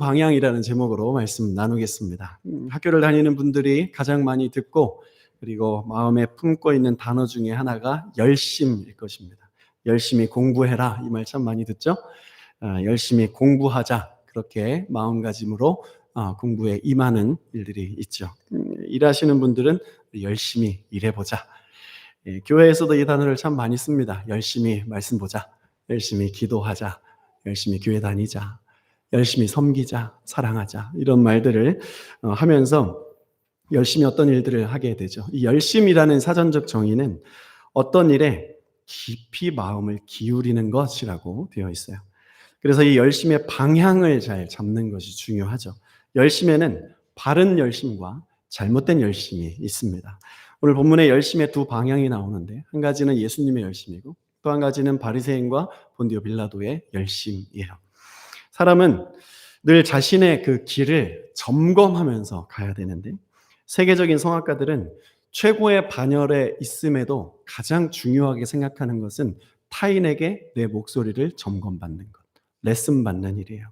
방향이라는 제목으로 말씀 나누겠습니다. 학교를 다니는 분들이 가장 많이 듣고 그리고 마음에 품고 있는 단어 중에 하나가 열심일 것입니다. 열심히 공부해라, 이 말 참 많이 듣죠? 열심히 공부하자, 그렇게 마음가짐으로 공부에 임하는 일들이 있죠. 일하시는 분들은 열심히 일해보자. 교회에서도 이 단어를 참 많이 씁니다. 열심히 말씀 보자, 열심히 기도하자, 열심히 교회 다니자, 열심히 섬기자, 사랑하자, 이런 말들을 하면서 열심히 어떤 일들을 하게 되죠. 이 열심이라는 사전적 정의는 어떤 일에 깊이 마음을 기울이는 것이라고 되어 있어요. 그래서 이 열심의 방향을 잘 잡는 것이 중요하죠. 열심에는 바른 열심과 잘못된 열심이 있습니다. 오늘 본문에 열심의 두 방향이 나오는데, 한 가지는 예수님의 열심이고 또 한 가지는 바리새인과 본디오 빌라도의 열심이에요. 사람은 늘 자신의 그 길을 점검하면서 가야 되는데, 세계적인 성악가들은 최고의 반열에 있음에도 가장 중요하게 생각하는 것은 타인에게 내 목소리를 점검받는 것, 레슨 받는 일이에요.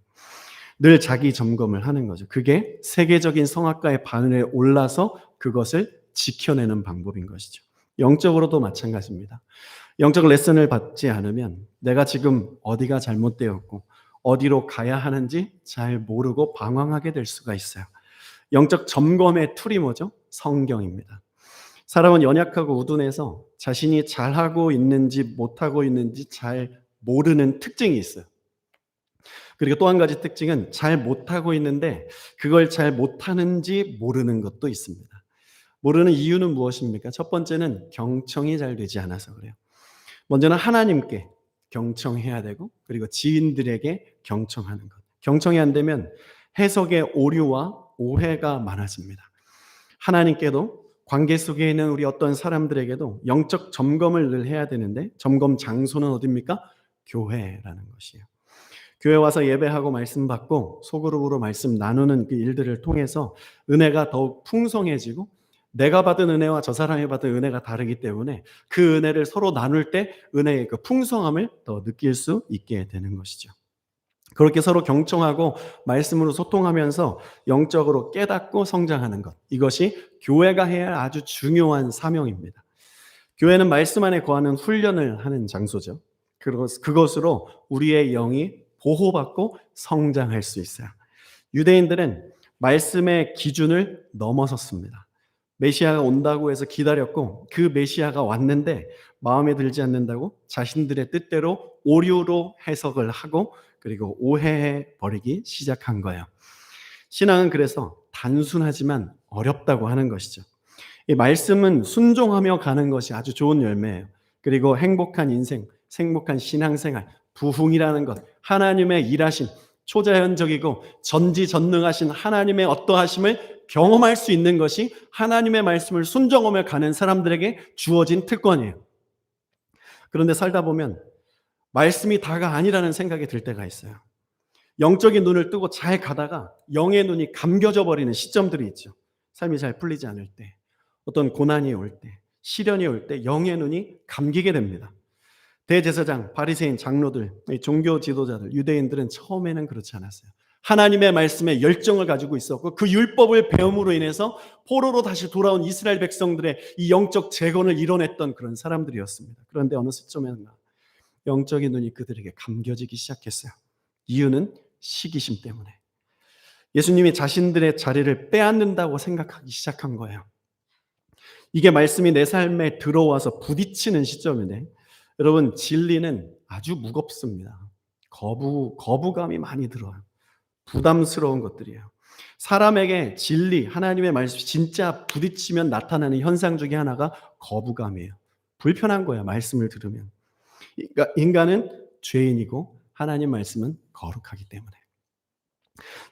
늘 자기 점검을 하는 거죠. 그게 세계적인 성악가의 반열에 올라서 그것을 지켜내는 방법인 것이죠. 영적으로도 마찬가지입니다. 영적 레슨을 받지 않으면 내가 지금 어디가 잘못되었고 어디로 가야 하는지 잘 모르고 방황하게 될 수가 있어요. 영적 점검의 툴이 뭐죠? 성경입니다. 사람은 연약하고 우둔해서 자신이 잘하고 있는지 못하고 있는지 잘 모르는 특징이 있어요. 그리고 또 한 가지 특징은 잘 못하고 있는데 그걸 잘 못하는지 모르는 것도 있습니다. 모르는 이유는 무엇입니까? 첫 번째는 경청이 잘 되지 않아서 그래요. 먼저는 하나님께 경청해야 되고, 그리고 지인들에게 경청하는 것. 경청이 안 되면 해석의 오류와 오해가 많아집니다. 하나님께도, 관계 속에 있는 우리 어떤 사람들에게도 영적 점검을 늘 해야 되는데, 점검 장소는 어디입니까? 교회라는 것이에요. 교회 와서 예배하고 말씀 받고 소그룹으로 말씀 나누는 그 일들을 통해서 은혜가 더욱 풍성해지고, 내가 받은 은혜와 저 사람이 받은 은혜가 다르기 때문에 그 은혜를 서로 나눌 때 은혜의 그 풍성함을 더 느낄 수 있게 되는 것이죠. 그렇게 서로 경청하고 말씀으로 소통하면서 영적으로 깨닫고 성장하는 것, 이것이 교회가 해야 할 아주 중요한 사명입니다. 교회는 말씀 안에 거하는 훈련을 하는 장소죠. 그것으로 우리의 영이 보호받고 성장할 수 있어요. 유대인들은 말씀의 기준을 넘어섰습니다. 메시아가 온다고 해서 기다렸고, 그 메시아가 왔는데 마음에 들지 않는다고 자신들의 뜻대로 오류로 해석을 하고 그리고 오해해 버리기 시작한 거예요. 신앙은 그래서 단순하지만 어렵다고 하는 것이죠. 이 말씀은 순종하며 가는 것이 아주 좋은 열매예요. 그리고 행복한 인생, 행복한 신앙생활, 부흥이라는 것, 하나님의 일하심, 초자연적이고 전지전능하신 하나님의 어떠하심을 경험할 수 있는 것이 하나님의 말씀을 순종하며 가는 사람들에게 주어진 특권이에요. 그런데 살다 보면 말씀이 다가 아니라는 생각이 들 때가 있어요. 영적인 눈을 뜨고 잘 가다가 영의 눈이 감겨져 버리는 시점들이 있죠. 삶이 잘 풀리지 않을 때, 어떤 고난이 올 때, 시련이 올 때 영의 눈이 감기게 됩니다. 대제사장, 바리새인, 장로들, 종교 지도자들, 유대인들은 처음에는 그렇지 않았어요. 하나님의 말씀에 열정을 가지고 있었고 그 율법을 배움으로 인해서 포로로 다시 돌아온 이스라엘 백성들의 이 영적 재건을 이뤄냈던 그런 사람들이었습니다. 그런데 어느 시점에는가 영적인 눈이 그들에게 감겨지기 시작했어요. 이유는 시기심 때문에. 예수님이 자신들의 자리를 빼앗는다고 생각하기 시작한 거예요. 이게 말씀이 내 삶에 들어와서 부딪히는 시점인데, 여러분, 진리는 아주 무겁습니다. 거부감이 많이 들어요. 부담스러운 것들이에요. 사람에게 진리, 하나님의 말씀이 진짜 부딪히면 나타나는 현상 중에 하나가 거부감이에요. 불편한 거예요, 말씀을 들으면. 인간은 죄인이고 하나님 말씀은 거룩하기 때문에.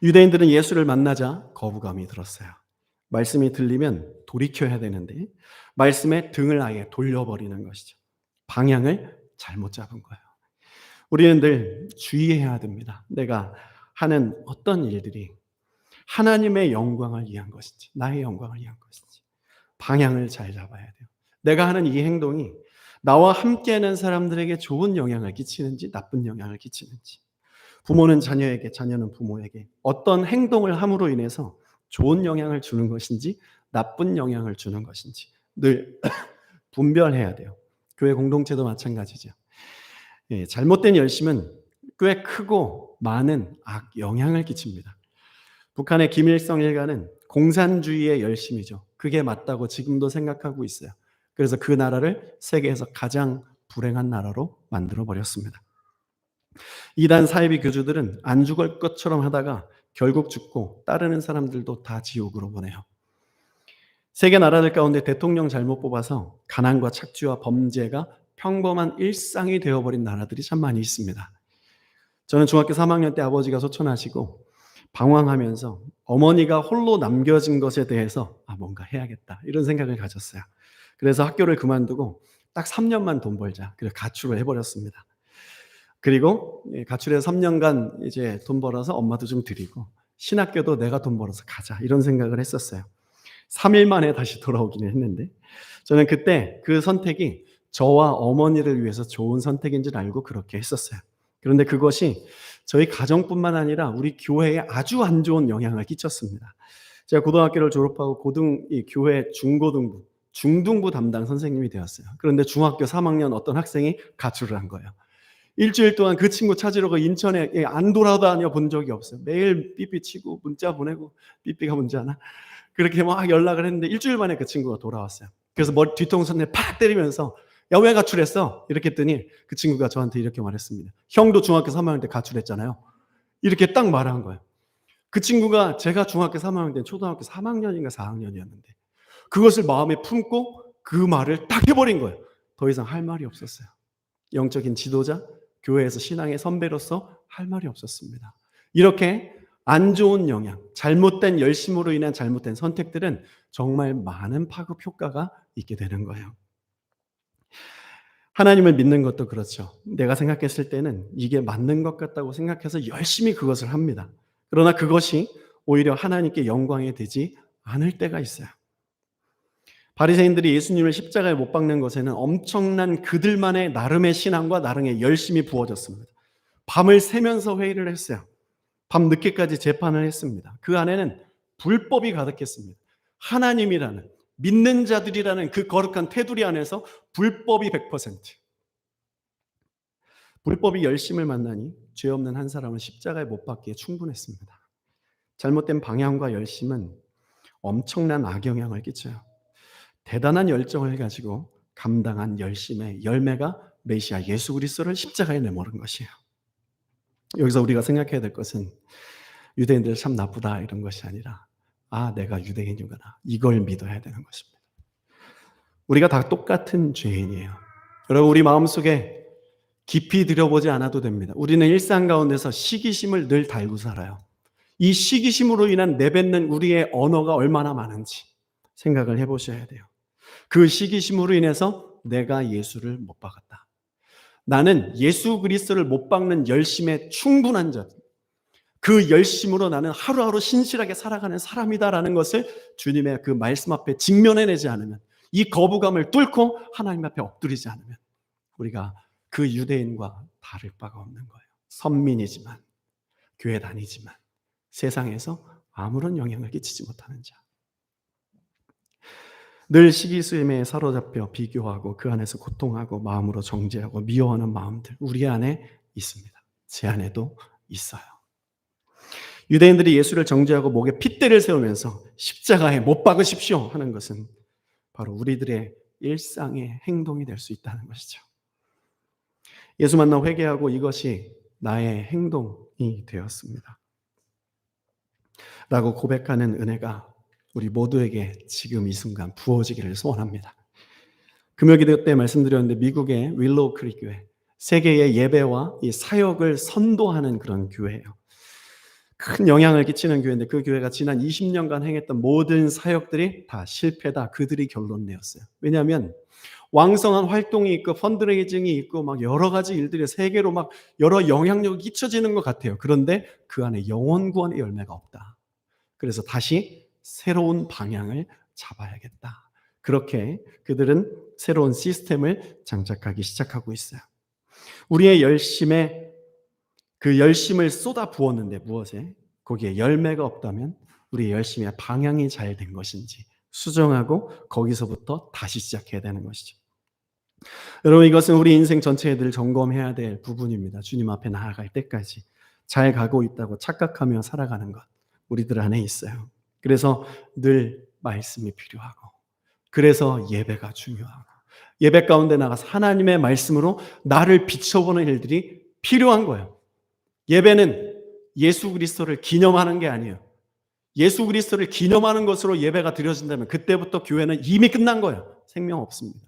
유대인들은 예수를 만나자 거부감이 들었어요. 말씀이 들리면 돌이켜야 되는데 말씀에 등을 아예 돌려버리는 것이죠. 방향을 잘못 잡은 거예요. 우리는 늘 주의해야 됩니다. 내가 하는 어떤 일들이 하나님의 영광을 위한 것인지 나의 영광을 위한 것인지 방향을 잘 잡아야 돼요. 내가 하는 이 행동이 나와 함께하는 사람들에게 좋은 영향을 끼치는지 나쁜 영향을 끼치는지, 부모는 자녀에게, 자녀는 부모에게 어떤 행동을 함으로 인해서 좋은 영향을 주는 것인지 나쁜 영향을 주는 것인지 늘 분별해야 돼요. 교회 공동체도 마찬가지죠. 예, 잘못된 열심은 꽤 크고 많은 악 영향을 끼칩니다. 북한의 김일성 일가는 공산주의의 열심이죠. 그게 맞다고 지금도 생각하고 있어요. 그래서 그 나라를 세계에서 가장 불행한 나라로 만들어 버렸습니다. 이단 사이비 교주들은 안 죽을 것처럼 하다가 결국 죽고 따르는 사람들도 다 지옥으로 보내요. 세계 나라들 가운데 대통령 잘못 뽑아서 가난과 착취와 범죄가 평범한 일상이 되어버린 나라들이 참 많이 있습니다. 저는 중학교 3학년 때 아버지가 소천하시고 방황하면서 어머니가 홀로 남겨진 것에 대해서 뭔가 해야겠다 이런 생각을 가졌어요. 그래서 학교를 그만두고 딱 3년만 돈 벌자. 그래서 가출을 해버렸습니다. 그리고 가출해서 3년간 이제 돈 벌어서 엄마도 좀 드리고 신학교도 내가 돈 벌어서 가자 이런 생각을 했었어요. 3일 만에 다시 돌아오기는 했는데 저는 그때 그 선택이 저와 어머니를 위해서 좋은 선택인 줄 알고 그렇게 했었어요. 그런데 그것이 저희 가정뿐만 아니라 우리 교회에 아주 안 좋은 영향을 끼쳤습니다. 제가 고등학교를 졸업하고 교회 중고등부, 중등부 담당 선생님이 되었어요. 그런데 중학교 3학년 어떤 학생이 가출을 한 거예요. 일주일 동안 그 친구 찾으러 인천에 안 돌아다녀 본 적이 없어요. 매일 삐삐 치고 문자 보내고 삐삐가 뭔지 아나? 그렇게 막 연락을 했는데 일주일 만에 그 친구가 돌아왔어요. 그래서 머리 뒤통수에 팍 때리면서 야, 왜 가출했어? 이렇게 했더니 그 친구가 저한테 이렇게 말했습니다. 형도 중학교 3학년 때 가출했잖아요. 이렇게 딱 말한 거예요. 그 친구가 제가 중학교 3학년 때 초등학교 3학년인가 4학년이었는데 그것을 마음에 품고 그 말을 딱 해버린 거예요. 더 이상 할 말이 없었어요. 영적인 지도자, 교회에서 신앙의 선배로서 할 말이 없었습니다. 이렇게 안 좋은 영향, 잘못된 열심으로 인한 잘못된 선택들은 정말 많은 파급 효과가 있게 되는 거예요. 하나님을 믿는 것도 그렇죠. 내가 생각했을 때는 이게 맞는 것 같다고 생각해서 열심히 그것을 합니다. 그러나 그것이 오히려 하나님께 영광이 되지 않을 때가 있어요. 바리새인들이 예수님을 십자가에 못 박는 것에는 엄청난 그들만의 나름의 신앙과 나름의 열심이 부어졌습니다. 밤을 새면서 회의를 했어요. 밤 늦게까지 재판을 했습니다. 그 안에는 불법이 가득했습니다. 하나님이라는 믿는 자들이라는 그 거룩한 테두리 안에서 불법이 100%. 불법이 열심을 만나니 죄 없는 한 사람은 십자가에 못 박기에 충분했습니다. 잘못된 방향과 열심은 엄청난 악영향을 끼쳐요. 대단한 열정을 가지고 감당한 열심의 열매가 메시아 예수 그리스도를 십자가에 내모는 것이에요. 여기서 우리가 생각해야 될 것은 유대인들 참 나쁘다 이런 것이 아니라 내가 유대인이구나 이걸 믿어야 되는 것입니다. 우리가 다 똑같은 죄인이에요. 여러분 우리 마음속에 깊이 들여보지 않아도 됩니다. 우리는 일상 가운데서 시기심을 늘 달고 살아요. 이 시기심으로 인한 내뱉는 우리의 언어가 얼마나 많은지 생각을 해보셔야 돼요. 그 시기심으로 인해서 내가 예수를 못 박았다. 나는 예수 그리스도를 못 박는 열심에 충분한 자. 그 열심으로 나는 하루하루 신실하게 살아가는 사람이다라는 것을 주님의 그 말씀 앞에 직면해내지 않으면 이 거부감을 뚫고 하나님 앞에 엎드리지 않으면 우리가 그 유대인과 다를 바가 없는 거예요. 선민이지만 교회 다니지만 세상에서 아무런 영향을 끼치지 못하는 자. 늘 시기심에 사로잡혀 비교하고 그 안에서 고통하고 마음으로 정죄하고 미워하는 마음들 우리 안에 있습니다. 제 안에도 있어요. 유대인들이 예수를 정죄하고 목에 핏대를 세우면서 십자가에 못 박으십시오 하는 것은 바로 우리들의 일상의 행동이 될 수 있다는 것이죠. 예수 만나 회개하고 이것이 나의 행동이 되었습니다. 라고 고백하는 은혜가 우리 모두에게 지금 이 순간 부어지기를 소원합니다. 금요기도 때 말씀드렸는데 미국의 윌로우 크릭 교회, 세계의 예배와 이 사역을 선도하는 그런 교회예요. 큰 영향을 끼치는 교회인데 그 교회가 지난 20년간 행했던 모든 사역들이 다 실패다. 그들이 결론 내었어요. 왜냐하면 왕성한 활동이 있고 펀드레이징이 있고 막 여러 가지 일들이 세계로 막 여러 영향력이 끼쳐지는 것 같아요. 그런데 그 안에 영혼 구원의 열매가 없다. 그래서 다시 새로운 방향을 잡아야겠다. 그렇게 그들은 새로운 시스템을 장착하기 시작하고 있어요. 우리의 열심에 그 열심을 쏟아 부었는데 무엇에? 거기에 열매가 없다면 우리의 열심의 방향이 잘 된 것인지 수정하고 거기서부터 다시 시작해야 되는 것이죠. 여러분, 이것은 우리 인생 전체에 늘 점검해야 될 부분입니다. 주님 앞에 나아갈 때까지 잘 가고 있다고 착각하며 살아가는 것 우리들 안에 있어요. 그래서 늘 말씀이 필요하고, 그래서 예배가 중요하고, 예배 가운데 나가서 하나님의 말씀으로 나를 비춰보는 일들이 필요한 거예요. 예배는 예수 그리스도를 기념하는 게 아니에요. 예수 그리스도를 기념하는 것으로 예배가 드려진다면 그때부터 교회는 이미 끝난 거예요. 생명 없습니다.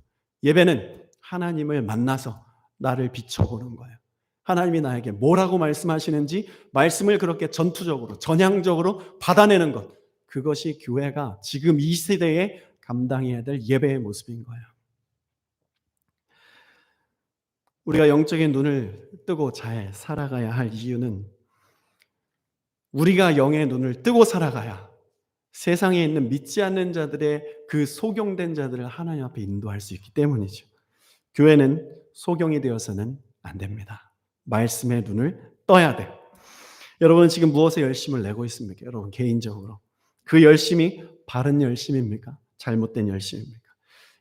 예배는 하나님을 만나서 나를 비춰보는 거예요. 하나님이 나에게 뭐라고 말씀하시는지 말씀을 그렇게 전투적으로 전향적으로 받아내는 것, 그것이 교회가 지금 이 세대에 감당해야 될 예배의 모습인 거예요. 우리가 영적인 눈을 뜨고 잘 살아가야 할 이유는 우리가 영의 눈을 뜨고 살아가야 세상에 있는 믿지 않는 자들의 그 소경된 자들을 하나님 앞에 인도할 수 있기 때문이죠. 교회는 소경이 되어서는 안 됩니다. 말씀의 눈을 떠야 돼요. 여러분은 지금 무엇에 열심을 내고 있습니까? 여러분 개인적으로. 그 열심이 바른 열심입니까? 잘못된 열심입니까?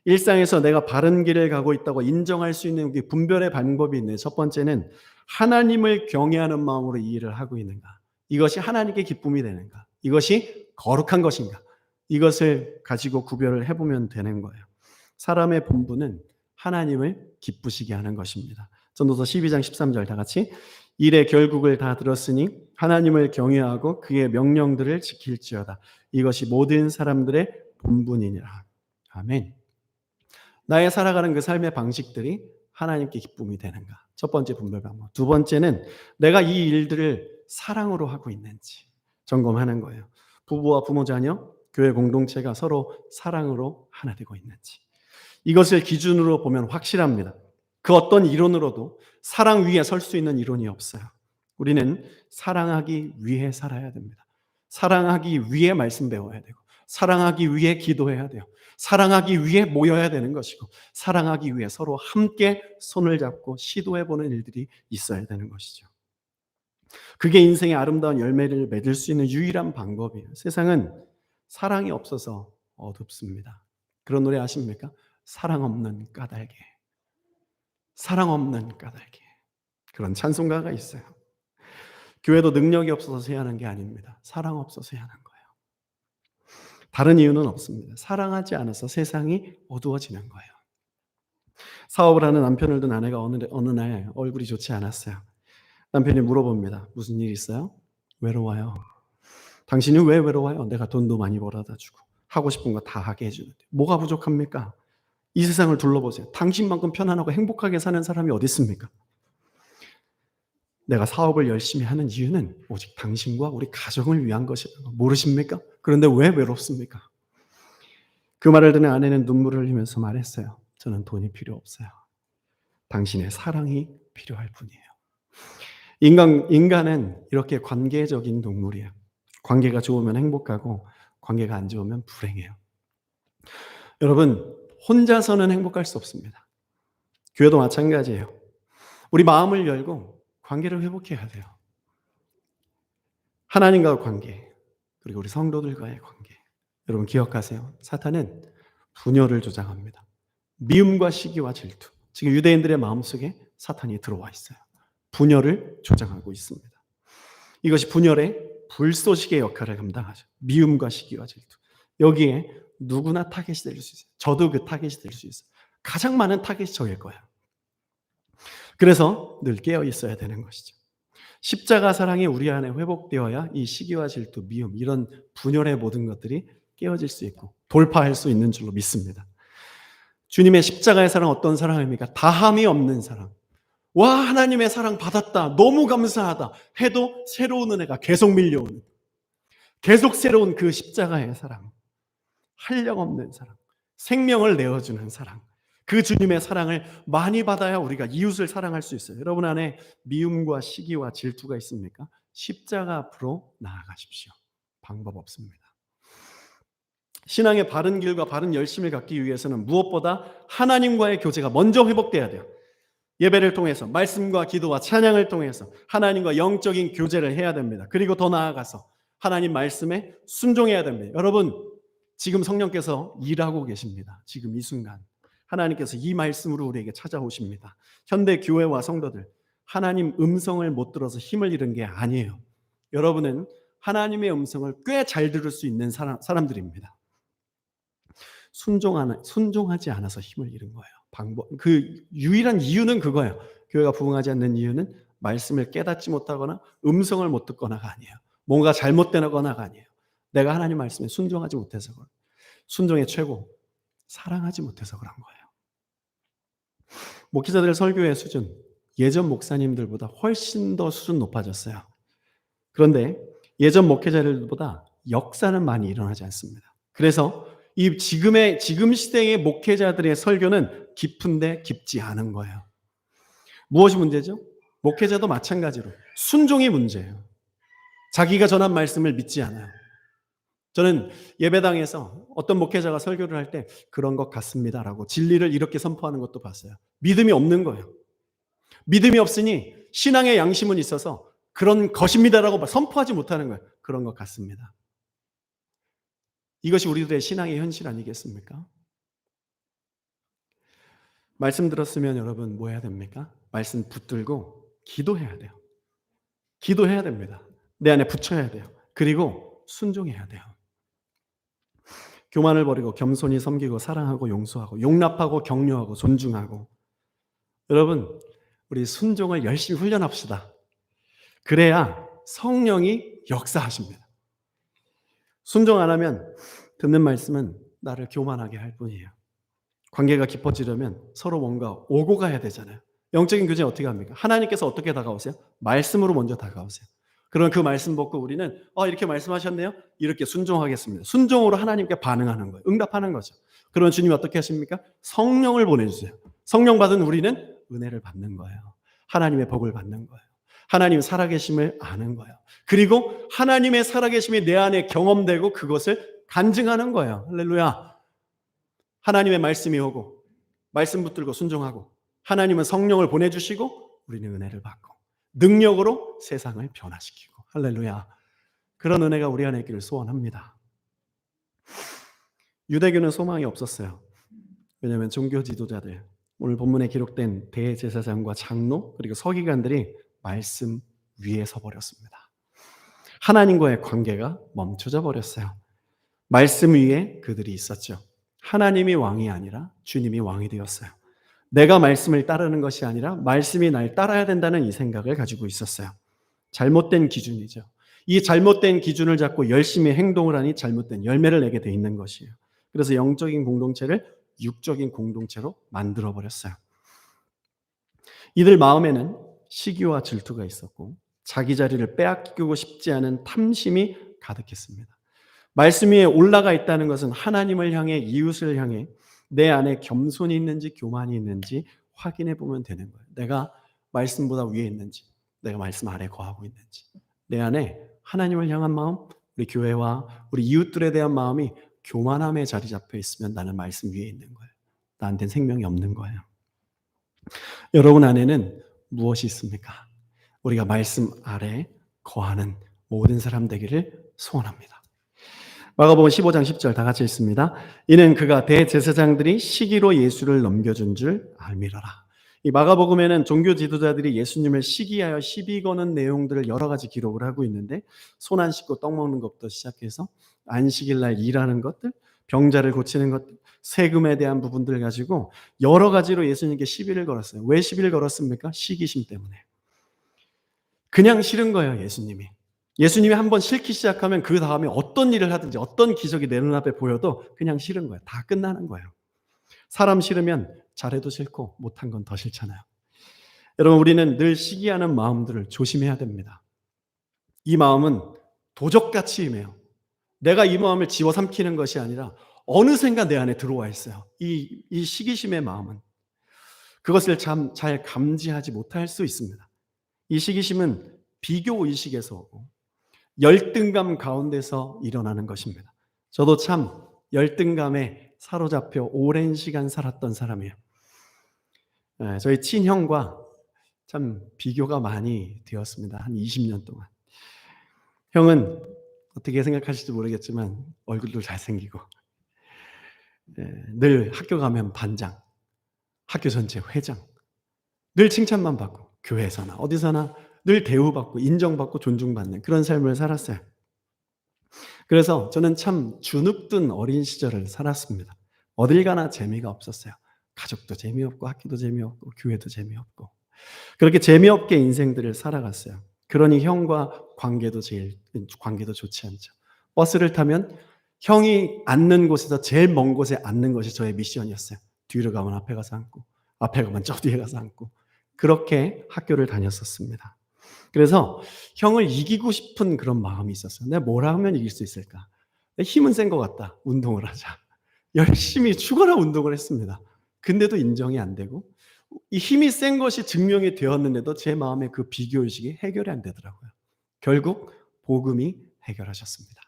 일상에서 내가 바른 길을 가고 있다고 인정할 수 있는 분별의 방법이 있네요. 첫 번째는 하나님을 경외하는 마음으로 이 일을 하고 있는가? 이것이 하나님께 기쁨이 되는가? 이것이 거룩한 것인가? 이것을 가지고 구별을 해보면 되는 거예요. 사람의 본분은 하나님을 기쁘시게 하는 것입니다. 전도서 12장 13절 다 같이 일의 결국을 다 들었으니 하나님을 경외하고 그의 명령들을 지킬지어다. 이것이 모든 사람들의 본분이니라. 아멘. 나의 살아가는 그 삶의 방식들이 하나님께 기쁨이 되는가? 첫 번째 분별 방법. 두 번째는 내가 이 일들을 사랑으로 하고 있는지 점검하는 거예요. 부부와 부모 자녀, 교회 공동체가 서로 사랑으로 하나 되고 있는지. 이것을 기준으로 보면 확실합니다. 그 어떤 이론으로도 사랑 위에 설 수 있는 이론이 없어요. 우리는 사랑하기 위해 살아야 됩니다. 사랑하기 위해 말씀 배워야 되고, 사랑하기 위해 기도해야 돼요. 사랑하기 위해 모여야 되는 것이고, 사랑하기 위해 서로 함께 손을 잡고 시도해보는 일들이 있어야 되는 것이죠. 그게 인생의 아름다운 열매를 맺을 수 있는 유일한 방법이에요. 세상은 사랑이 없어서 어둡습니다. 그런 노래 아십니까? 사랑 없는 까닭에. 사랑 없는 까닭에. 그런 찬송가가 있어요. 교회도 능력이 없어서 쇠하는 게 아닙니다. 사랑 없어서 쇠하는 거예요. 다른 이유는 없습니다. 사랑하지 않아서 세상이 어두워지는 거예요. 사업을 하는 남편을 둔 아내가 어느 날 얼굴이 좋지 않았어요. 남편이 물어봅니다. 무슨 일 있어요? 외로워요. 당신이 왜 외로워요? 내가 돈도 많이 벌어다 주고 하고 싶은 거 다 하게 해주는데 뭐가 부족합니까? 이 세상을 둘러보세요. 당신만큼 편안하고 행복하게 사는 사람이 어디 있습니까? 내가 사업을 열심히 하는 이유는 오직 당신과 우리 가정을 위한 것이라는 거 모르십니까? 그런데 왜 외롭습니까? 그 말을 듣는 아내는 눈물을 흘리면서 말했어요. 저는 돈이 필요 없어요. 당신의 사랑이 필요할 뿐이에요. 인간은 이렇게 관계적인 동물이에요. 관계가 좋으면 행복하고 관계가 안 좋으면 불행해요. 여러분, 혼자서는 행복할 수 없습니다. 교회도 마찬가지예요. 우리 마음을 열고 관계를 회복해야 돼요. 하나님과의 관계, 그리고 우리 성도들과의 관계. 여러분 기억하세요. 사탄은 분열을 조장합니다. 미움과 시기와 질투. 지금 유대인들의 마음속에 사탄이 들어와 있어요. 분열을 조장하고 있습니다. 이것이 분열의 불쏘시개 역할을 감당하죠. 미움과 시기와 질투. 여기에 누구나 타겟이 될 수 있어요. 저도 그 타겟이 될 수 있어요. 가장 많은 타겟이 저일 거예요. 그래서 늘 깨어 있어야 되는 것이죠. 십자가 사랑이 우리 안에 회복되어야 이 시기와 질투, 미움, 이런 분열의 모든 것들이 깨어질 수 있고 돌파할 수 있는 줄로 믿습니다. 주님의 십자가의 사랑 어떤 사랑입니까? 다함이 없는 사랑. 와, 하나님의 사랑 받았다. 너무 감사하다. 해도 새로운 은혜가 계속 밀려오는, 계속 새로운 그 십자가의 사랑. 한량없는 사랑. 생명을 내어주는 사랑. 그 주님의 사랑을 많이 받아야 우리가 이웃을 사랑할 수 있어요. 여러분 안에 미움과 시기와 질투가 있습니까? 십자가 앞으로 나아가십시오. 방법 없습니다. 신앙의 바른 길과 바른 열심을 갖기 위해서는 무엇보다 하나님과의 교제가 먼저 회복돼야 돼요. 예배를 통해서 말씀과 기도와 찬양을 통해서 하나님과 영적인 교제를 해야 됩니다. 그리고 더 나아가서 하나님 말씀에 순종해야 됩니다. 여러분, 지금 성령께서 일하고 계십니다. 지금 이 순간 하나님께서 이 말씀으로 우리에게 찾아오십니다. 현대 교회와 성도들, 하나님 음성을 못 들어서 힘을 잃은 게 아니에요. 여러분은 하나님의 음성을 꽤 잘 들을 수 있는 사람들입니다. 순종하지 않아서 힘을 잃은 거예요. 그 유일한 이유는 그거예요. 교회가 부흥하지 않는 이유는 말씀을 깨닫지 못하거나 음성을 못 듣거나가 아니에요. 뭔가 잘못되거나가 아니에요. 내가 하나님 말씀에 순종하지 못해서 그래요. 순종의 최고, 사랑하지 못해서 그런 거예요. 목회자들 설교의 수준, 예전 목사님들보다 훨씬 더 수준 높아졌어요. 그런데 예전 목회자들보다 역사는 많이 일어나지 않습니다. 그래서 지금 시대의 목회자들의 설교는 깊은데 깊지 않은 거예요. 무엇이 문제죠? 목회자도 마찬가지로 순종이 문제예요. 자기가 전한 말씀을 믿지 않아요. 저는 예배당에서 어떤 목회자가 설교를 할 때 그런 것 같습니다라고 진리를 이렇게 선포하는 것도 봤어요. 믿음이 없는 거예요. 믿음이 없으니 신앙의 양심은 있어서 그런 것입니다라고 선포하지 못하는 거예요. 그런 것 같습니다. 이것이 우리들의 신앙의 현실 아니겠습니까? 말씀 들었으면 여러분 뭐 해야 됩니까? 말씀 붙들고 기도해야 돼요. 기도해야 됩니다. 내 안에 붙여야 돼요. 그리고 순종해야 돼요. 교만을 버리고 겸손히 섬기고 사랑하고 용서하고 용납하고 격려하고 존중하고. 여러분, 우리 순종을 열심히 훈련합시다. 그래야 성령이 역사하십니다. 순종 안 하면 듣는 말씀은 나를 교만하게 할 뿐이에요. 관계가 깊어지려면 서로 뭔가 오고 가야 되잖아요. 영적인 교제는 어떻게 합니까? 하나님께서 어떻게 다가오세요? 말씀으로 먼저 다가오세요. 그러면 그 말씀 듣고 우리는 이렇게 말씀하셨네요? 이렇게 순종하겠습니다. 순종으로 하나님께 반응하는 거예요. 응답하는 거죠. 그러면 주님이 어떻게 하십니까? 성령을 보내주세요. 성령 받은 우리는 은혜를 받는 거예요. 하나님의 복을 받는 거예요. 하나님 살아계심을 아는 거예요. 그리고 하나님의 살아계심이 내 안에 경험되고 그것을 간증하는 거예요. 할렐루야. 하나님의 말씀이 오고 말씀 붙들고 순종하고 하나님은 성령을 보내주시고 우리는 은혜를 받고 능력으로 세상을 변화시키고. 할렐루야. 그런 은혜가 우리 안에 있기를 소원합니다. 유대교는 소망이 없었어요. 왜냐하면 종교 지도자들, 오늘 본문에 기록된 대제사장과 장로 그리고 서기관들이 말씀 위에 서버렸습니다. 하나님과의 관계가 멈춰져 버렸어요. 말씀 위에 그들이 있었죠. 하나님이 왕이 아니라 주님이 왕이 되었어요. 내가 말씀을 따르는 것이 아니라 말씀이 날 따라야 된다는 이 생각을 가지고 있었어요. 잘못된 기준이죠. 이 잘못된 기준을 잡고 열심히 행동을 하니 잘못된 열매를 내게 돼 있는 것이에요. 그래서 영적인 공동체를 육적인 공동체로 만들어버렸어요. 이들 마음에는 시기와 질투가 있었고 자기 자리를 빼앗기고 싶지 않은 탐심이 가득했습니다. 말씀 위에 올라가 있다는 것은 하나님을 향해 이웃을 향해 내 안에 겸손이 있는지 교만이 있는지 확인해 보면 되는 거예요. 내가 말씀보다 위에 있는지 내가 말씀 아래 거하고 있는지 내 안에 하나님을 향한 마음, 우리 교회와 우리 이웃들에 대한 마음이 교만함에 자리 잡혀 있으면 나는 말씀 위에 있는 거예요. 나한테는 생명이 없는 거예요. 여러분 안에는 무엇이 있습니까? 우리가 말씀 아래 거하는 모든 사람 되기를 소원합니다. 마가복음 15장 10절 다 같이 읽습니다. 이는 그가 대제사장들이 시기로 예수를 넘겨준 줄 알미러라. 이 마가복음에는 종교 지도자들이 예수님을 시기하여 시비 거는 내용들을 여러 가지 기록을 하고 있는데 손 안 씻고 떡 먹는 것부터 시작해서 안식일 날 일하는 것들, 병자를 고치는 것들, 세금에 대한 부분들을 가지고 여러 가지로 예수님께 시비를 걸었어요. 왜 시비를 걸었습니까? 시기심 때문에. 그냥 싫은 거예요, 예수님이. 예수님이 한번 싫기 시작하면 그 다음에 어떤 일을 하든지 어떤 기적이 내 눈앞에 보여도 그냥 싫은 거예요. 다 끝나는 거예요. 사람 싫으면 잘해도 싫고 못한 건 더 싫잖아요. 여러분, 우리는 늘 시기하는 마음들을 조심해야 됩니다. 이 마음은 도적같이 임해요. 내가 이 마음을 집어삼키는 것이 아니라 어느샌가 내 안에 들어와 있어요. 이 시기심의 마음은. 그것을 잘 감지하지 못할 수 있습니다. 이 시기심은 비교의식에서 오고 열등감 가운데서 일어나는 것입니다. 저도 참 열등감에 사로잡혀 오랜 시간 살았던 사람이에요. 저희 친형과 참 비교가 많이 되었습니다. 한 20년 동안. 형은 어떻게 생각하실지 모르겠지만 얼굴도 잘생기고, 늘 학교 가면 반장, 학교 전체 회장, 늘 칭찬만 받고 교회에서나 어디서나 늘 대우받고 인정받고 존중받는 그런 삶을 살았어요. 그래서 저는 참 주눅든 어린 시절을 살았습니다. 어딜 가나 재미가 없었어요. 가족도 재미없고 학교도 재미없고 교회도 재미없고 그렇게 재미없게 인생들을 살아갔어요. 그러니 형과 관계도 좋지 않죠. 버스를 타면 형이 앉는 곳에서 제일 먼 곳에 앉는 것이 저의 미션이었어요. 뒤로 가면 앞에 가서 앉고 앞에 가면 저 뒤에 가서 앉고 그렇게 학교를 다녔었습니다. 그래서 형을 이기고 싶은 그런 마음이 있었어요. 내가 뭘 하면 이길 수 있을까? 내 힘은 센 것 같다. 운동을 하자. 열심히 죽어라 운동을 했습니다. 근데도 인정이 안 되고 이 힘이 센 것이 증명이 되었는데도 제 마음의 그 비교의식이 해결이 안 되더라고요. 결국 복음이 해결하셨습니다.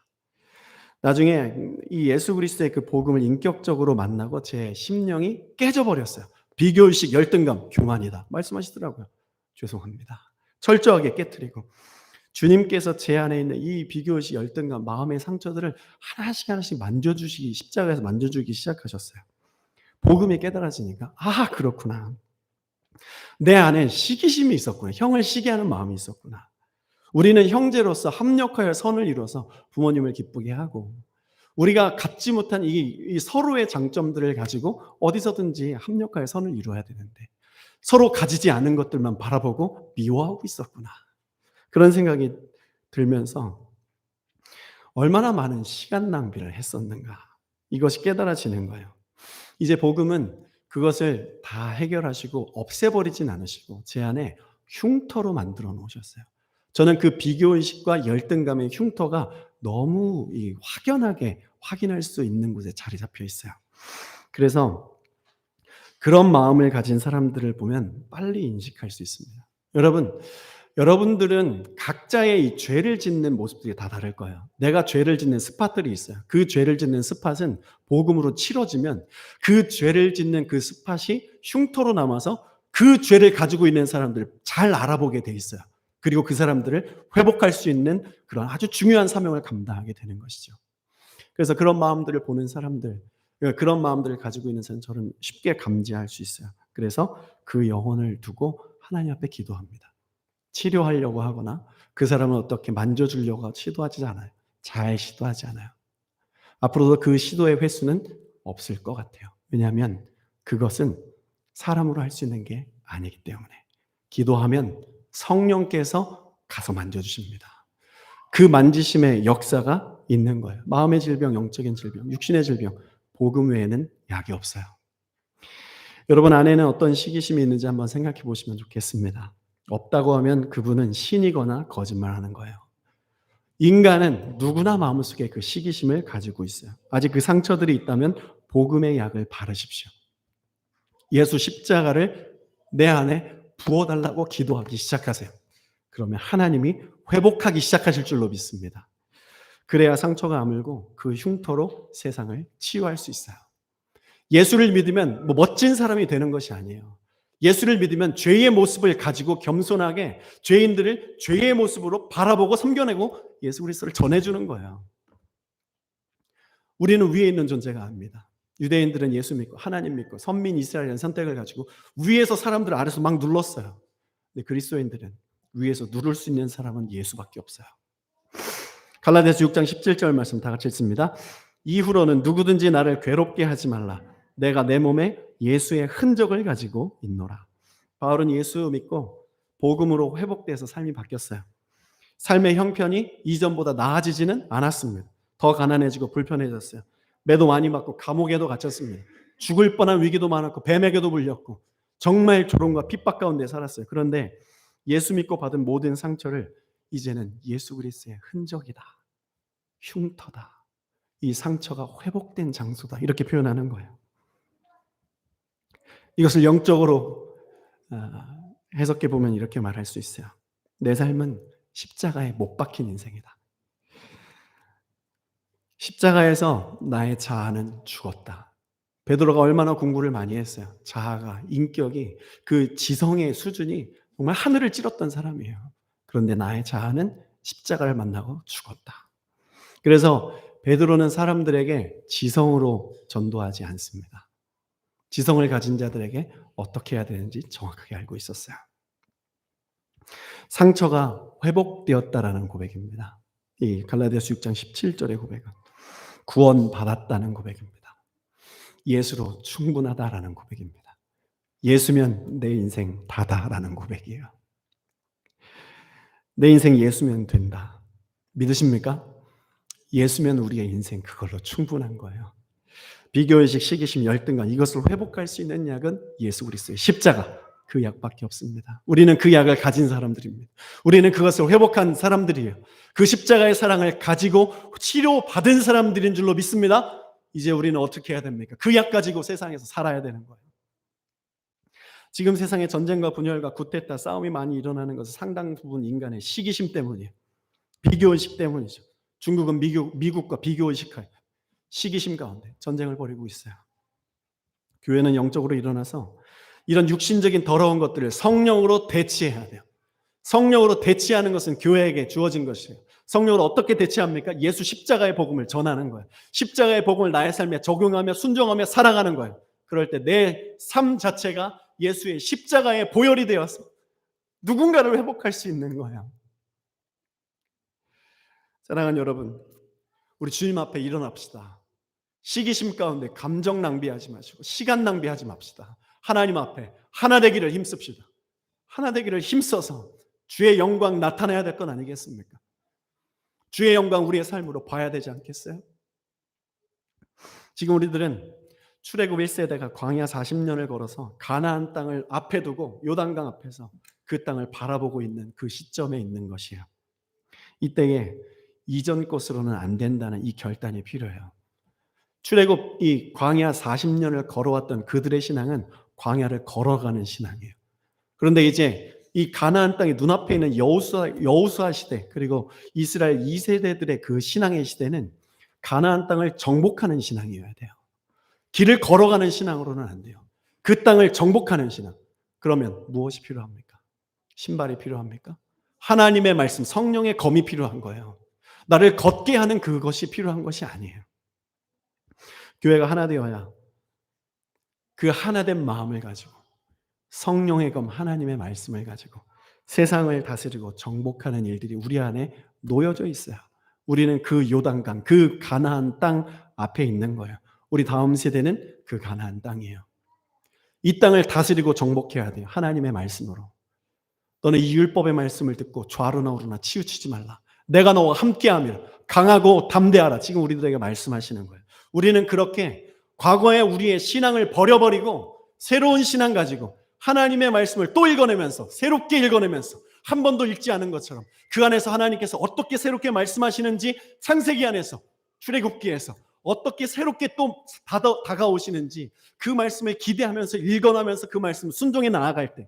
나중에 이 예수 그리스도의 그 복음을 인격적으로 만나고 제 심령이 깨져버렸어요. 비교의식, 열등감, 교만이다 말씀하시더라고요. 죄송합니다. 철저하게 깨트리고 주님께서 제 안에 있는 이 비교의식, 열등감, 마음의 상처들을 하나씩 하나씩 만져주시기, 십자가에서 만져주기 시작하셨어요. 복음이 깨달아지니까 그렇구나. 내 안에 시기심이 있었구나. 형을 시기하는 마음이 있었구나. 우리는 형제로서 합력하여 선을 이루어서 부모님을 기쁘게 하고 우리가 갖지 못한 이 서로의 장점들을 가지고 어디서든지 합력하여 선을 이루어야 되는데 서로 가지지 않은 것들만 바라보고 미워하고 있었구나. 그런 생각이 들면서 얼마나 많은 시간 낭비를 했었는가. 이것이 깨달아지는 거예요. 이제 복음은 그것을 다 해결하시고 없애버리진 않으시고 제 안에 흉터로 만들어 놓으셨어요. 저는 그 비교의식과 열등감의 흉터가 너무 확연하게 확인할 수 있는 곳에 자리 잡혀 있어요. 그래서 그런 마음을 가진 사람들을 보면 빨리 인식할 수 있습니다. 여러분들은 각자의 이 죄를 짓는 모습들이 다 다를 거예요. 내가 죄를 짓는 스팟들이 있어요. 그 죄를 짓는 스팟은 복음으로 치러지면 그 죄를 짓는 그 스팟이 흉터로 남아서 그 죄를 가지고 있는 사람들을 잘 알아보게 돼 있어요. 그리고 그 사람들을 회복할 수 있는 그런 아주 중요한 사명을 감당하게 되는 것이죠. 그래서 그런 마음들을 보는 사람들, 그런 마음들을 가지고 있는 사람은 저는 쉽게 감지할 수 있어요. 그래서 그 영혼을 두고 하나님 앞에 기도합니다. 치료하려고 하거나 그 사람을 어떻게 만져주려고 시도하지 않아요. 잘 시도하지 않아요. 앞으로도 그 시도의 횟수는 없을 것 같아요. 왜냐하면 그것은 사람으로 할 수 있는 게 아니기 때문에. 기도하면 성령께서 가서 만져주십니다. 그 만지심의 역사가 있는 거예요. 마음의 질병, 영적인 질병, 육신의 질병, 복음 외에는 약이 없어요. 여러분 안에는 어떤 시기심이 있는지 한번 생각해 보시면 좋겠습니다. 없다고 하면 그분은 신이거나 거짓말하는 거예요. 인간은 누구나 마음속에 그 시기심을 가지고 있어요. 아직 그 상처들이 있다면 복음의 약을 바르십시오. 예수 십자가를 내 안에 부어달라고 기도하기 시작하세요. 그러면 하나님이 회복하기 시작하실 줄로 믿습니다. 그래야 상처가 아물고 그 흉터로 세상을 치유할 수 있어요. 예수를 믿으면 멋진 사람이 되는 것이 아니에요. 예수를 믿으면 죄의 모습을 가지고 겸손하게 죄인들을 죄의 모습으로 바라보고 섬겨내고 예수 그리스도를 전해주는 거예요. 우리는 위에 있는 존재가 아닙니다. 유대인들은 예수 믿고 하나님 믿고 선민 이스라엘이라는 선택을 가지고 위에서 사람들 아래서 막 눌렀어요. 근데 그리스도인들은 위에서 누를 수 있는 사람은 예수밖에 없어요. 갈라디아서 6장 17절 말씀 다 같이 읽습니다. 이후로는 누구든지 나를 괴롭게 하지 말라. 내가 내 몸에 예수의 흔적을 가지고 있노라. 바울은 예수 믿고 복음으로 회복돼서 삶이 바뀌었어요. 삶의 형편이 이전보다 나아지지는 않았습니다. 더 가난해지고 불편해졌어요. 매도 많이 맞고 감옥에도 갇혔습니다. 죽을 뻔한 위기도 많았고 뱀에게도 물렸고 정말 조롱과 핍박 가운데 살았어요. 그런데 예수 믿고 받은 모든 상처를 이제는 예수 그리스도의 흔적이다. 흉터다. 이 상처가 회복된 장소다. 이렇게 표현하는 거예요. 이것을 영적으로 해석해 보면 이렇게 말할 수 있어요. 내 삶은 십자가에 못 박힌 인생이다. 십자가에서 나의 자아는 죽었다. 베드로가 얼마나 공부를 많이 했어요. 자아가, 인격이, 그 지성의 수준이 정말 하늘을 찌렀던 사람이에요. 그런데 나의 자아는 십자가를 만나고 죽었다. 그래서 베드로는 사람들에게 지성으로 전도하지 않습니다. 지성을 가진 자들에게 어떻게 해야 되는지 정확하게 알고 있었어요. 상처가 회복되었다라는 고백입니다. 이 갈라디아서 6장 17절의 고백은 구원받았다는 고백입니다. 예수로 충분하다라는 고백입니다. 예수면 내 인생 다다라는 고백이에요. 내 인생 예수면 된다. 믿으십니까? 예수면 우리의 인생 그걸로 충분한 거예요. 비교의식, 시기심, 열등감 이것을 회복할 수 있는 약은 예수 그리스도의 십자가, 그 약밖에 없습니다. 우리는 그 약을 가진 사람들입니다. 우리는 그것을 회복한 사람들이에요. 그 십자가의 사랑을 가지고 치료받은 사람들인 줄로 믿습니다. 이제 우리는 어떻게 해야 됩니까? 그 약 가지고 세상에서 살아야 되는 거예요. 지금 세상에 전쟁과 분열과 구테타, 싸움이 많이 일어나는 것은 상당 부분 인간의 시기심 때문이에요. 비교의식 때문이죠. 중국은 미국과 비교의식하여 시기심 가운데 전쟁을 벌이고 있어요. 교회는 영적으로 일어나서 이런 육신적인 더러운 것들을 성령으로 대치해야 돼요. 성령으로 대치하는 것은 교회에게 주어진 것이에요. 성령으로 어떻게 대치합니까? 예수 십자가의 복음을 전하는 거예요. 십자가의 복음을 나의 삶에 적용하며 순종하며 살아가는 거예요. 그럴 때 내 삶 자체가 예수의 십자가의 보혈이 되어서 누군가를 회복할 수 있는 거예요. 사랑하는 여러분, 우리 주님 앞에 일어납시다. 시기심 가운데 감정 낭비하지 마시고 시간 낭비하지 맙시다. 하나님 앞에 하나 되기를 힘씁시다. 하나 되기를 힘써서 주의 영광 나타내야 될 건 아니겠습니까? 주의 영광 우리의 삶으로 봐야 되지 않겠어요? 지금 우리들은 출애굽 1세대가 광야 40년을 걸어서 가나안 땅을 앞에 두고 요단강 앞에서 그 땅을 바라보고 있는 그 시점에 있는 것이에요. 이때에 이전 것으로는 안 된다는 이 결단이 필요해요. 출애굽 이 광야 40년을 걸어왔던 그들의 신앙은 광야를 걸어가는 신앙이에요. 그런데 이제 이 가나안 땅이 눈앞에 있는 여호수아 시대 그리고 이스라엘 2세대들의 그 신앙의 시대는 가나안 땅을 정복하는 신앙이어야 돼요. 길을 걸어가는 신앙으로는 안 돼요. 그 땅을 정복하는 신앙. 그러면 무엇이 필요합니까? 신발이 필요합니까? 하나님의 말씀, 성령의 검이 필요한 거예요. 나를 걷게 하는 그것이 필요한 것이 아니에요. 교회가 하나 되어야 그 하나된 마음을 가지고 성령의 검 하나님의 말씀을 가지고 세상을 다스리고 정복하는 일들이 우리 안에 놓여져 있어요. 우리는 그 요단강, 그 가나안 땅 앞에 있는 거예요. 우리 다음 세대는 그 가나안 땅이에요. 이 땅을 다스리고 정복해야 돼요. 하나님의 말씀으로. 너는 이 율법의 말씀을 듣고 좌로나 우로나 치우치지 말라. 내가 너와 함께하며 강하고 담대하라. 지금 우리들에게 말씀하시는 거예요. 우리는 그렇게 과거에 우리의 신앙을 버려버리고 새로운 신앙 가지고 하나님의 말씀을 또 읽어내면서 새롭게 읽어내면서 한 번도 읽지 않은 것처럼 그 안에서 하나님께서 어떻게 새롭게 말씀하시는지 창세기 안에서 출애굽기에서 어떻게 새롭게 또 다가오시는지 그 말씀을 기대하면서 읽어나면서 그 말씀 순종해 나아갈 때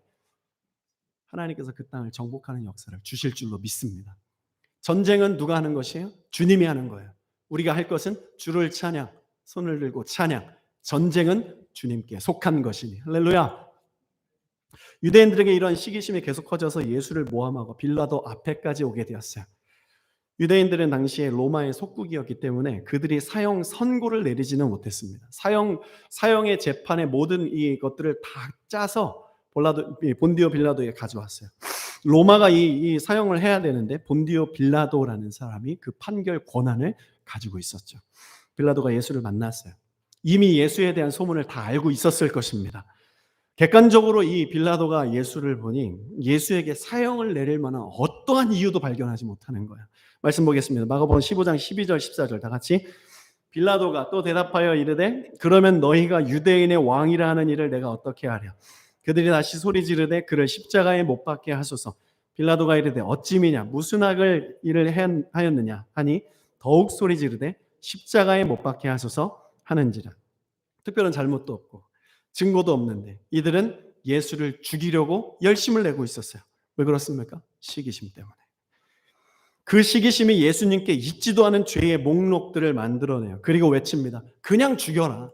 하나님께서 그 땅을 정복하는 역사를 주실 줄로 믿습니다. 전쟁은 누가 하는 것이에요? 주님이 하는 거예요. 우리가 할 것은 주를 찬양, 손을 들고 찬양. 전쟁은 주님께 속한 것이니. 할렐루야. 유대인들에게 이런 시기심이 계속 커져서 예수를 모함하고 빌라도 앞에까지 오게 되었어요. 유대인들은 당시에 로마의 속국이었기 때문에 그들이 사형 선고를 내리지는 못했습니다. 사형의 재판의 모든 이것들을 다 짜서 본디오 빌라도에 가져왔어요. 로마가 이 사형을 해야 되는데 본디오 빌라도라는 사람이 그 판결 권한을 가지고 있었죠. 빌라도가 예수를 만났어요. 이미 예수에 대한 소문을 다 알고 있었을 것입니다. 객관적으로 이 빌라도가 예수를 보니 예수에게 사형을 내릴 만한 어떠한 이유도 발견하지 못하는 거예요. 말씀 보겠습니다. 마가복음 15장 12절 14절 다 같이. 빌라도가 또 대답하여 이르되 그러면 너희가 유대인의 왕이라 하는 일을 내가 어떻게 하랴. 그들이 다시 소리 지르되 그를 십자가에 못 박게 하소서. 빌라도가 이르되 어찌미냐 무슨 악을 일을 하였느냐 하니 더욱 소리 지르되 십자가에 못 박게 하소서 하는지라. 특별한 잘못도 없고 증거도 없는데 이들은 예수를 죽이려고 열심을 내고 있었어요. 왜 그렇습니까? 시기심 때문에. 그 시기심이 예수님께 있지도 않은 죄의 목록들을 만들어내요. 그리고 외칩니다. 그냥 죽여라.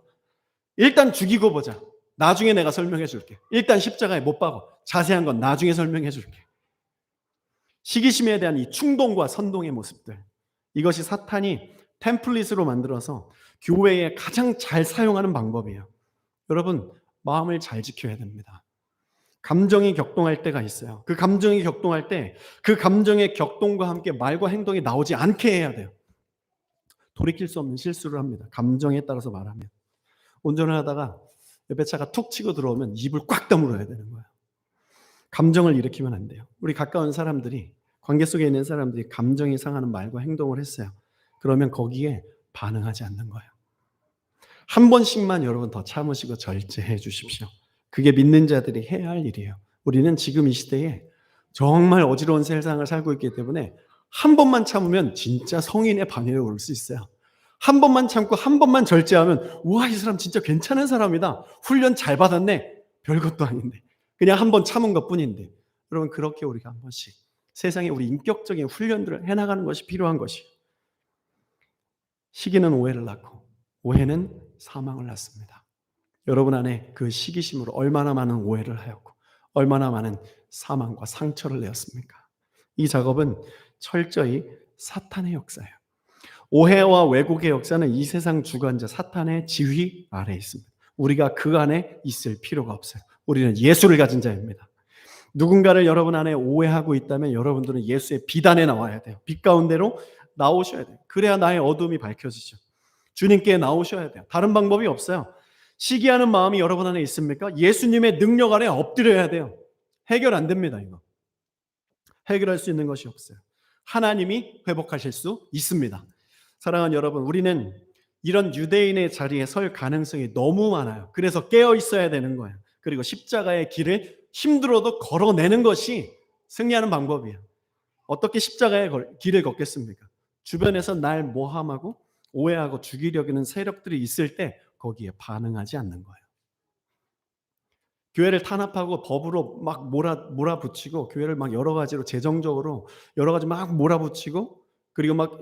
일단 죽이고 보자. 나중에 내가 설명해 줄게. 일단 십자가에 못 박아. 자세한 건 나중에 설명해 줄게. 시기심에 대한 이 충동과 선동의 모습들. 이것이 사탄이 템플릿으로 만들어서 교회에 가장 잘 사용하는 방법이에요. 여러분, 마음을 잘 지켜야 됩니다. 감정이 격동할 때가 있어요. 그 감정이 격동할 때 그 감정의 격동과 함께 말과 행동이 나오지 않게 해야 돼요. 돌이킬 수 없는 실수를 합니다. 감정에 따라서 말하면. 운전을 하다가 옆에 차가 툭 치고 들어오면 입을 꽉 다물어야 되는 거예요. 감정을 일으키면 안 돼요. 우리 가까운 사람들이, 관계 속에 있는 사람들이 감정이 상하는 말과 행동을 했어요. 그러면 거기에 반응하지 않는 거예요. 한 번씩만 여러분 더 참으시고 절제해 주십시오. 그게 믿는 자들이 해야 할 일이에요. 우리는 지금 이 시대에 정말 어지러운 세상을 살고 있기 때문에 한 번만 참으면 진짜 성인의 반열에 오를 수 있어요. 한 번만 참고 한 번만 절제하면 우와, 이 사람 진짜 괜찮은 사람이다. 훈련 잘 받았네. 별것도 아닌데. 그냥 한 번 참은 것뿐인데. 여러분, 그렇게 우리가 한 번씩 세상에 우리 인격적인 훈련들을 해나가는 것이 필요한 것이에요. 시기는 오해를 낳고 오해는 사망을 낳습니다. 여러분 안에 그 시기심으로 얼마나 많은 오해를 하였고 얼마나 많은 사망과 상처를 내었습니까? 이 작업은 철저히 사탄의 역사예요. 오해와 왜곡의 역사는 이 세상 주관자 사탄의 지휘 아래에 있습니다. 우리가 그 안에 있을 필요가 없어요. 우리는 예수를 가진 자입니다. 누군가를 여러분 안에 오해하고 있다면 여러분들은 예수의 비단에 나와야 돼요. 빛 가운데로 나오셔야 돼요. 그래야 나의 어둠이 밝혀지죠. 주님께 나오셔야 돼요. 다른 방법이 없어요. 시기하는 마음이 여러분 안에 있습니까? 예수님의 능력 아래 엎드려야 돼요. 해결 안 됩니다, 이거. 해결할 수 있는 것이 없어요. 하나님이 회복하실 수 있습니다. 사랑하는 여러분, 우리는 이런 유대인의 자리에 설 가능성이 너무 많아요. 그래서 깨어 있어야 되는 거예요. 그리고 십자가의 길을 힘들어도 걸어내는 것이 승리하는 방법이에요. 어떻게 십자가의 길을 걷겠습니까? 주변에서 날 모함하고 오해하고 죽이려고 하는 세력들이 있을 때 거기에 반응하지 않는 거예요. 교회를 탄압하고 법으로 막 몰아붙이고 교회를 막 여러 가지로 재정적으로 여러 가지 막 몰아붙이고 그리고 막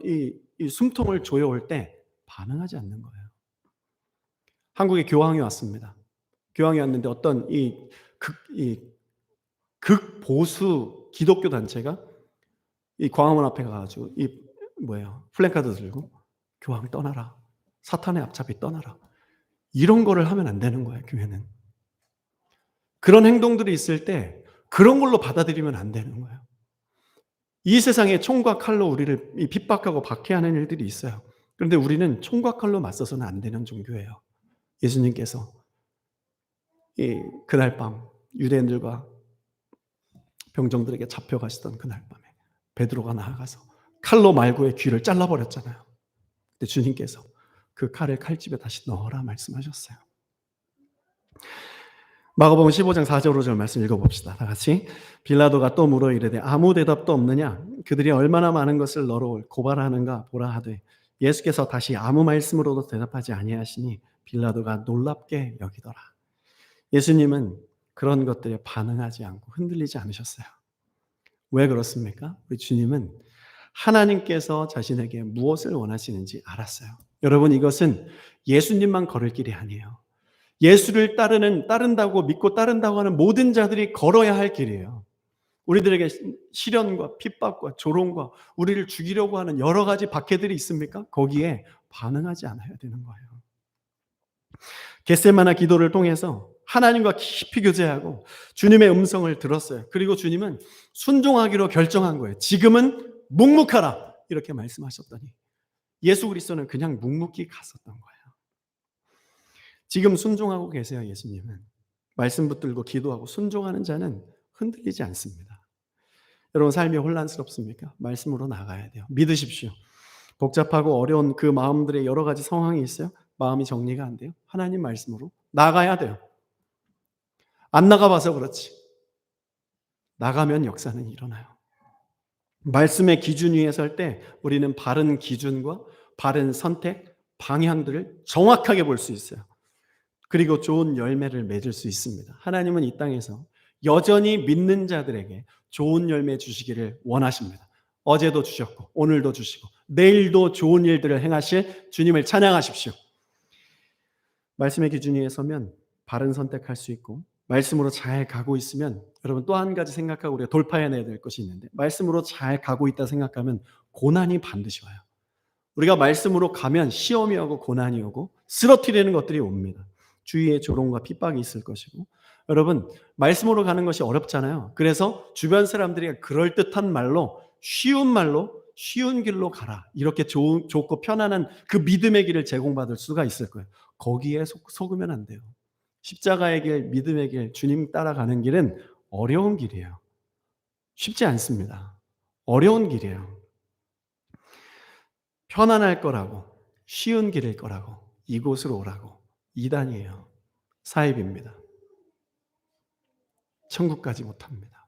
이 숨통을 조여올 때 반응하지 않는 거예요. 한국에 교황이 왔습니다. 교황이 왔는데 어떤 극보수 기독교 단체가 이 광화문 앞에 가가지고 플래카드 들고 교황 떠나라, 사탄의 앞잡이 떠나라, 이런 거를 하면 안 되는 거예요. 교회는 그런 행동들이 있을 때 그런 걸로 받아들이면 안 되는 거예요. 이 세상에 총과 칼로 우리를 핍박하고 박해하는 일들이 있어요. 그런데 우리는 총과 칼로 맞서서는 안 되는 종교예요. 예수님께서 그날 밤 유대인들과 병정들에게 잡혀가시던 그날 밤에 베드로가 나아가서 칼로 말고의 귀를 잘라버렸잖아요. 근데 주님께서 그 칼을 칼집에 다시 넣어라 말씀하셨어요. 마가복음 15장 4절 5절 말씀 읽어봅시다. 다 같이. 빌라도가 또 물어 이르되 아무 대답도 없느냐? 그들이 얼마나 많은 것을 너로 고발하는가 보라 하되 예수께서 다시 아무 말씀으로도 대답하지 아니하시니 빌라도가 놀랍게 여기더라. 예수님은 그런 것들에 반응하지 않고 흔들리지 않으셨어요. 왜 그렇습니까? 우리 주님은 하나님께서 자신에게 무엇을 원하시는지 알았어요. 여러분, 이것은 예수님만 걸을 길이 아니에요. 예수를 따른다고 믿고 따른다고 하는 모든 자들이 걸어야 할 길이에요. 우리들에게 시련과 핍박과 조롱과 우리를 죽이려고 하는 여러 가지 박해들이 있습니까? 거기에 반응하지 않아야 되는 거예요. 겟세마나 기도를 통해서 하나님과 깊이 교제하고 주님의 음성을 들었어요. 그리고 주님은 순종하기로 결정한 거예요. 지금은 묵묵하라 이렇게 말씀하셨더니 예수 그리스도는 그냥 묵묵히 갔었던 거예요. 지금 순종하고 계세요. 예수님은 말씀 붙들고 기도하고 순종하는 자는 흔들리지 않습니다. 여러분, 삶이 혼란스럽습니까? 말씀으로 나가야 돼요. 믿으십시오. 복잡하고 어려운 그 마음들의 여러 가지 상황이 있어요. 마음이 정리가 안 돼요. 하나님 말씀으로 나가야 돼요. 안 나가봐서 그렇지. 나가면 역사는 일어나요. 말씀의 기준 위에 설 때 우리는 바른 기준과 바른 선택, 방향들을 정확하게 볼 수 있어요. 그리고 좋은 열매를 맺을 수 있습니다. 하나님은 이 땅에서 여전히 믿는 자들에게 좋은 열매 주시기를 원하십니다. 어제도 주셨고 오늘도 주시고 내일도 좋은 일들을 행하실 주님을 찬양하십시오. 말씀의 기준 위에 서면 바른 선택할 수 있고, 말씀으로 잘 가고 있으면, 여러분 또 한 가지 생각하고 우리가 돌파해내야 될 것이 있는데, 말씀으로 잘 가고 있다 생각하면 고난이 반드시 와요. 우리가 말씀으로 가면 시험이 오고 고난이 오고 쓰러뜨리는 것들이 옵니다. 주위에 조롱과 핍박이 있을 것이고, 여러분 말씀으로 가는 것이 어렵잖아요. 그래서 주변 사람들이 그럴듯한 말로, 쉬운 말로, 쉬운 길로 가라, 이렇게 좋고 편안한 그 믿음의 길을 제공받을 수가 있을 거예요. 거기에 속으면 안 돼요. 십자가의 길, 믿음의 길, 주님 따라가는 길은 어려운 길이에요. 쉽지 않습니다. 어려운 길이에요. 편안할 거라고, 쉬운 길일 거라고, 이곳으로 오라고, 이단이에요. 사입입니다. 천국 가지 못합니다.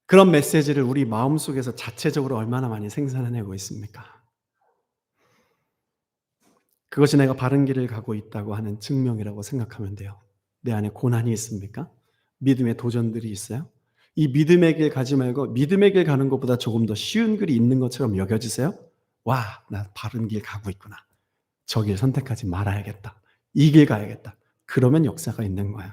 그런 메시지를 우리 마음속에서 자체적으로 얼마나 많이 생산해내고 있습니까? 그것이 내가 바른 길을 가고 있다고 하는 증명이라고 생각하면 돼요. 내 안에 고난이 있습니까? 믿음의 도전들이 있어요? 이 믿음의 길 가지 말고 믿음의 길 가는 것보다 조금 더 쉬운 길이 있는 것처럼 여겨지세요? 와, 나 바른 길 가고 있구나. 저 길 선택하지 말아야겠다. 이 길 가야겠다. 그러면 역사가 있는 거예요.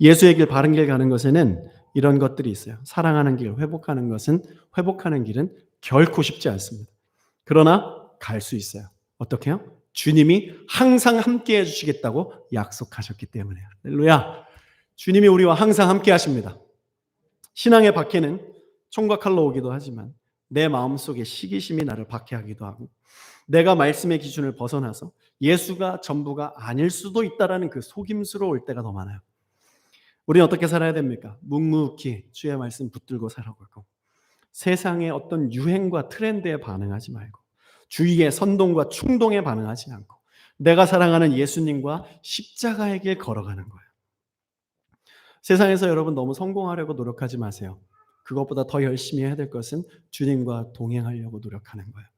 예수의 길, 바른 길 가는 것에는 이런 것들이 있어요. 사랑하는 길, 회복하는 길은 결코 쉽지 않습니다. 그러나 갈 수 있어요. 어떻게 해요? 주님이 항상 함께 해주시겠다고 약속하셨기 때문에요. 할렐루야. 주님이 우리와 항상 함께 하십니다. 신앙의 박해는 총과 칼로 오기도 하지만 내 마음속에 시기심이 나를 박해하기도 하고, 내가 말씀의 기준을 벗어나서 예수가 전부가 아닐 수도 있다라는 그 속임수로올 때가 더 많아요. 우리는 어떻게 살아야 됩니까? 묵묵히 주의 말씀 붙들고 살아가고, 세상의 어떤 유행과 트렌드에 반응하지 말고, 주위의 선동과 충동에 반응하지 않고, 내가 사랑하는 예수님과 십자가의 길 걸어가는 거예요. 세상에서 여러분 너무 성공하려고 노력하지 마세요. 그것보다 더 열심히 해야 될 것은 주님과 동행하려고 노력하는 거예요.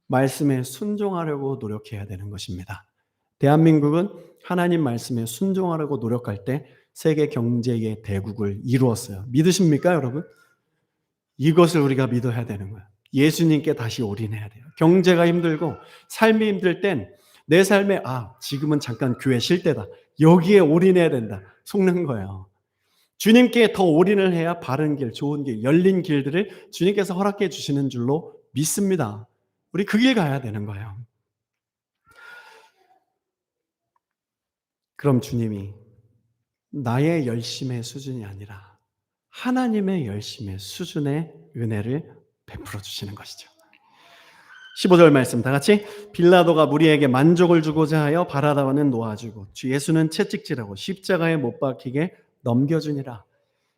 말씀에 순종하려고 노력해야 되는 것입니다. 대한민국은 하나님 말씀에 순종하려고 노력할 때 세계 경제의 대국을 이루었어요. 믿으십니까, 여러분? 이것을 우리가 믿어야 되는 거예요. 예수님께 다시 올인해야 돼요. 경제가 힘들고 삶이 힘들 땐 내 삶에 지금은 잠깐 교회 쉴 때다, 여기에 올인해야 된다, 속는 거예요. 주님께 더 올인을 해야 바른 길, 좋은 길, 열린 길들을 주님께서 허락해 주시는 줄로 믿습니다. 우리 그 길 가야 되는 거예요. 그럼 주님이 나의 열심의 수준이 아니라 하나님의 열심의 수준의 은혜를 베풀어 주시는 것이죠. 15절 말씀 다 같이. 빌라도가 무리에게 만족을 주고자 하여 바라바는 놓아주고 주 예수는 채찍질하고 십자가에 못 박히게 넘겨주니라.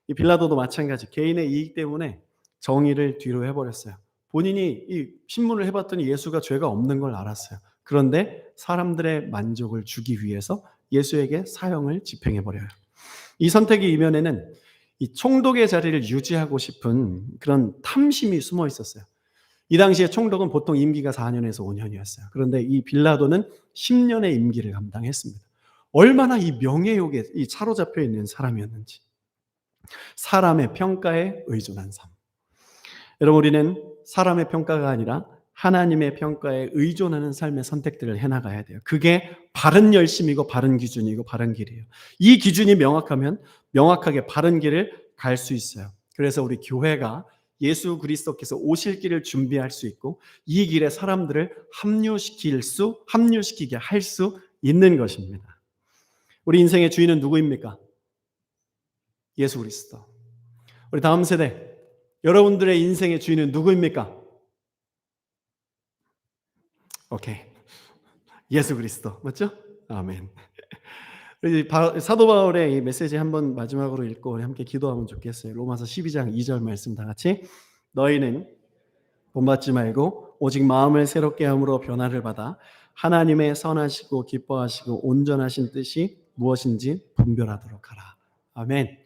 이 빌라도도 마찬가지, 개인의 이익 때문에 정의를 뒤로 해버렸어요. 본인이 이 신문을 해봤더니 예수가 죄가 없는 걸 알았어요. 그런데 사람들의 만족을 주기 위해서 예수에게 사형을 집행해버려요. 이 선택의 이면에는 이 총독의 자리를 유지하고 싶은 그런 탐심이 숨어 있었어요. 이 당시에 총독은 보통 임기가 4년에서 5년이었어요. 그런데 이 빌라도는 10년의 임기를 감당했습니다. 얼마나 이 명예욕에 사로잡혀 있는 사람이었는지. 사람의 평가에 의존한 삶. 여러분, 우리는 사람의 평가가 아니라 하나님의 평가에 의존하는 삶의 선택들을 해나가야 돼요. 그게 바른 열심이고 바른 기준이고 바른 길이에요. 이 기준이 명확하면 명확하게 바른 길을 갈 수 있어요. 그래서 우리 교회가 예수 그리스도께서 오실 길을 준비할 수 있고, 이 길에 사람들을 합류시키게 할 수 있는 것입니다. 우리 인생의 주인은 누구입니까? 예수 그리스도. 우리 다음 세대, 여러분들의 인생의 주인은 누구입니까? 오케이. 예수 그리스도. 맞죠? 아멘. 우리 사도 바울의 이 메시지 한번 마지막으로 읽고 우리 함께 기도하면 좋겠어요. 로마서 12장 2절 말씀 다 같이. 너희는 본받지 말고 오직 마음을 새롭게 함으로 변화를 받아 하나님의 선하시고 기뻐하시고 온전하신 뜻이 무엇인지 분별하도록 하라. 아멘.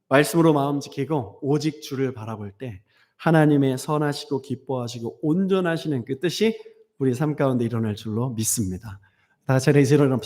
말씀으로 마음 지키고 오직 주를 바라볼 때 하나님의 선하시고 기뻐하시고 온전하시는 그 뜻이 우리 삶 가운데 일어날 줄로 믿습니다. 다 같이 일어납시다.